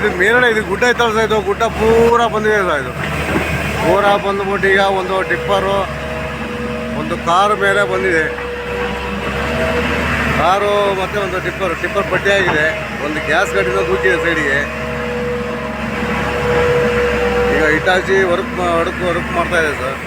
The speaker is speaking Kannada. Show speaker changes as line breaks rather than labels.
ನೋಡಿ ಮೇಲ್ಗಡೆ ಇದು ಗುಡ್ಡ ಐತಲ್ಲ ಸರ್, ಇದು ಗುಡ್ಡ ಪೂರ ಬಂದಿದೆ ಸರ್. ಇದು ಪೂರ ಬಂದ್ಬಿಟ್ಟು ಈಗ ಒಂದು ಟಿಪ್ಪರು ಒಂದು ಕಾರು ಮೇಲೆ ಬಂದಿದೆ. ಕಾರು ಮತ್ತು ಒಂದು ಟಿಪ್ಪರ್ ಪಟ್ಟಿ ಆಗಿದೆ. ಒಂದು ಗ್ಯಾಸ್ ಗಾಡಿನ ದೂಕಿದೆ ಸೈಡಿಗೆ. ಈಗ ಹಿಟಾಚಿ ವರ್ಕ್ ಮಾಡ್ತಾ ಇದೆ ಸರ್.